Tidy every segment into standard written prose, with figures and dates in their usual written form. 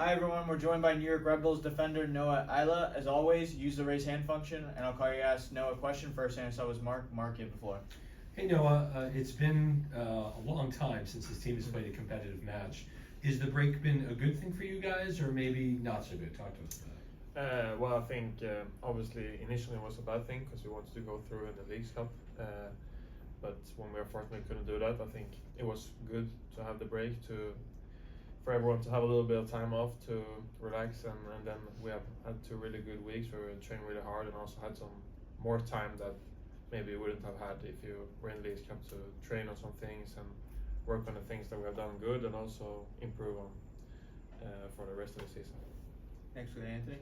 Hi everyone, we're joined by New York Red Bulls defender Noah Eile. As always, use the raise hand function and I'll call you to ask Noah a question. First hand I saw was Mark. Mark, you have the floor. Hey Noah, it's been a long time since this team has played a competitive match. Is the break been a good thing for you guys, or maybe not so good? Talk to us about it. Well, I think obviously initially it was a bad thing because we wanted to go through in the Leagues Cup, but when we unfortunately couldn't do that, I think it was good to have the break for everyone to have a little bit of time off to relax, and then we have had 2 really good weeks where we trained really hard and also had some more time that maybe we wouldn't have had if you were in Leagues Cup to train on some things and work on the things that we have done good and also improve on for the rest of the season. Next with Anthony.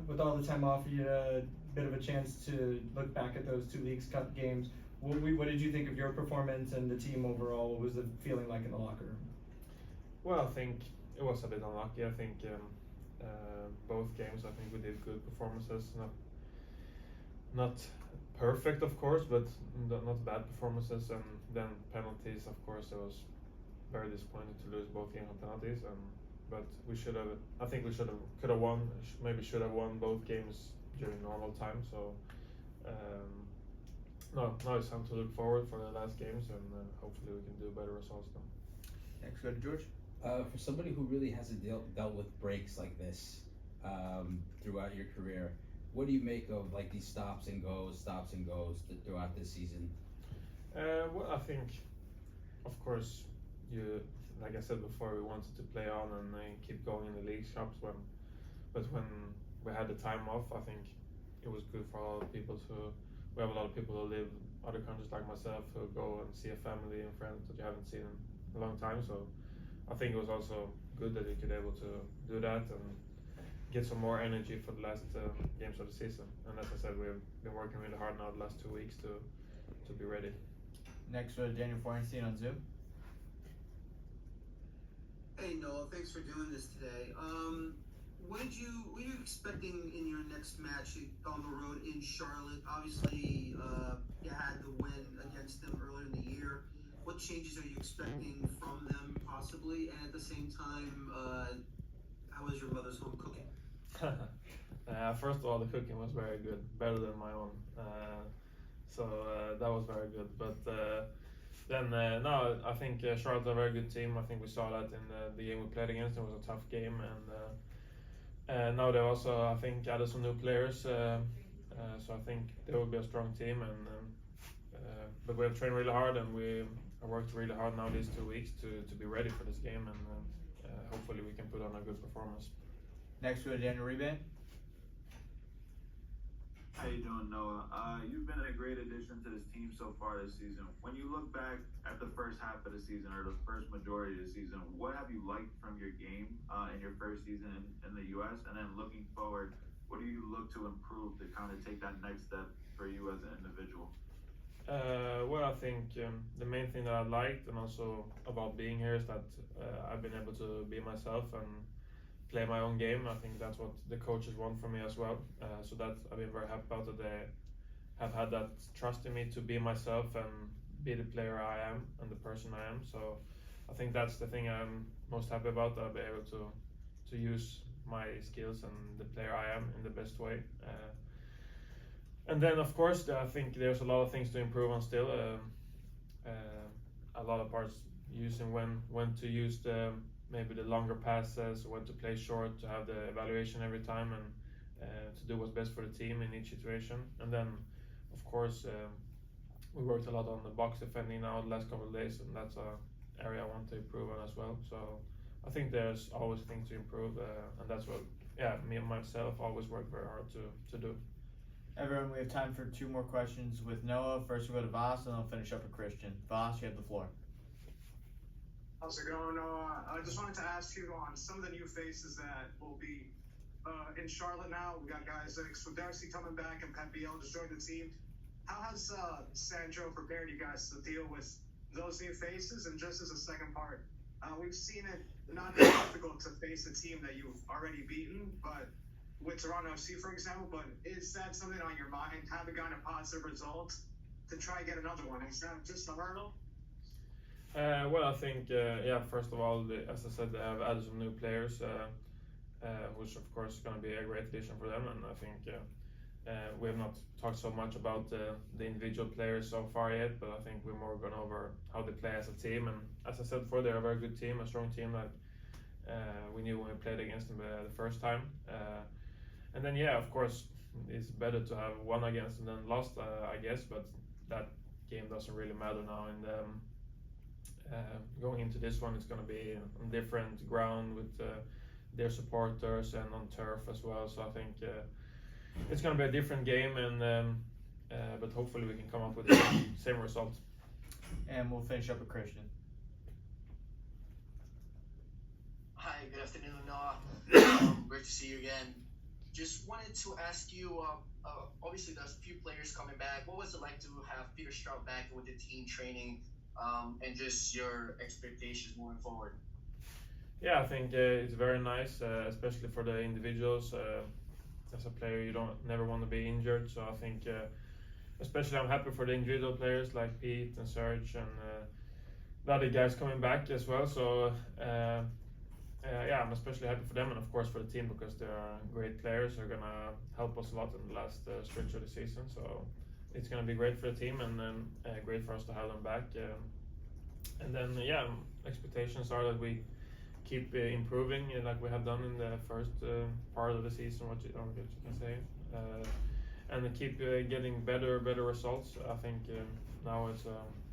With all the time off, you had a bit of a chance to look back at those 2 Leagues Cup games. What did you think of your performance and the team overall? What was the feeling like in the locker room? Well, I think it was a bit unlucky. I think both games, I think we did good performances. Not perfect, of course, but not bad performances. And then penalties, of course, it was very disappointing to lose both games on penalties. But we should have. I think we could have won. Maybe should have won both games during normal time. So now it's time to look forward for the last games, and hopefully we can do better results now. Next go to George. For somebody who really hasn't dealt with breaks like this throughout your career, what do you make of like these stops and goes throughout this season? Well, I think, of course, like I said before, we wanted to play on and keep going in the League Cups. But when we had the time off, I think it was good for a lot of people we have a lot of people who live other countries like myself who go and see a family and friends that you haven't seen in a long time. So I think it was also good that you could able to do that and get some more energy for the last games of the season. And as I said, we've been working really hard now the last 2 weeks to be ready. Next with Daniel Florenstein on Zoom. Hey Noah, thanks for doing this today. What were you expecting in your next match on the road in Charlotte? Obviously, you had the win against them earlier in the year. What changes are you expecting from them possibly? And at the same time, how was your mother's home cooking? First of all, the cooking was very good, better than my own. So that was very good. But then no, I think Charlotte's a very good team. I think we saw that in the game we played against. It was a tough game, and now they also, I think, added some new players. So I think they will be a strong team. But we have trained really hard, and we worked really hard now these 2 weeks to be ready for this game, and hopefully we can put on a good performance. Next with Daniel Rebound. How you doing, Noah? You've been a great addition to this team so far this season. When you look back at the first half of the season or the first majority of the season, what have you liked from your game in your first season in the U.S.? And then looking forward, what do you look to improve to kind of take that next step for you as an individual? Well, I think the main thing that I liked and also about being here is that I've been able to be myself and play my own game. I think that's what the coaches want from me as well. So that I've been very happy about that they have had that trust in me to be myself and be the player I am and the person I am. So I think that's the thing I'm most happy about, that I'll be able to use my skills and the player I am in the best way. And then of course I think there's a lot of things to improve on still. A lot of parts using when to use maybe the longer passes, when to play short, to have the evaluation every time, and to do what's best for the team in each situation. And then of course we worked a lot on the box defending now the last couple of days, and that's an area I want to improve on as well. So I think there's always things to improve, and that's what me and myself always work very hard to do. Everyone, we have time for 2 more questions with Noah. First we'll go to Voss, and then I'll finish up with Christian. Voss, you have the floor. How's it going, Noah? I just wanted to ask you on some of the new faces that will be in Charlotte now. We got guys like Swiderski coming back and Pat Biel just joined the team. How has Sandro prepared you guys to deal with those new faces? And just as a second part, we've seen it not that difficult to face a team that you've already beaten, but with Toronto FC, for example, but is that something on your mind, having gotten a positive result, to try and get another one? Is that just a hurdle? Well, I think, first of all, as I said, they have added some new players. who's of course going to be a great addition for them. And I think we have not talked so much about the individual players so far yet, but I think we're more going over how they play as a team. And as I said before, they're a very good team, a strong team that we knew when we played against them the first time. And then, yeah, of course, it's better to have won against them than lost, I guess, but that game doesn't really matter now. And going into this one, it's going to be on different ground with their supporters and on turf as well. So I think it's going to be a different game, and but hopefully we can come up with the same result. And we'll finish up with Christian. Hi, good afternoon, Noah. Great to see you again. Just wanted to ask you, obviously there's a few players coming back. What was it like to have Peter Stroud back with the team training, and just your expectations moving forward? Yeah, I think it's very nice, especially for the individuals. As a player, you don't never want to be injured, so I think especially I'm happy for the individual players like Pete and Serge and the other guys coming back as well. So yeah, I'm especially happy for them, and of course for the team, because they are great players. They're gonna help us a lot in the last stretch of the season. So it's gonna be great for the team, and then great for us to have them back. And then yeah, expectations are that we keep improving like we have done in the first part of the season, what you can say, and keep getting better results. I think now it's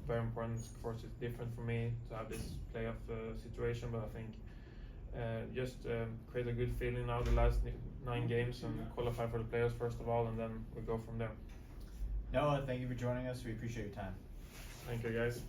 very important. Of course, it's different for me to have this playoff situation, but I think just create a good feeling now the last 9 games and qualify for the playoffs first of all, and then we go from there. Noah, thank you for joining us. We appreciate your time. Thank you, guys.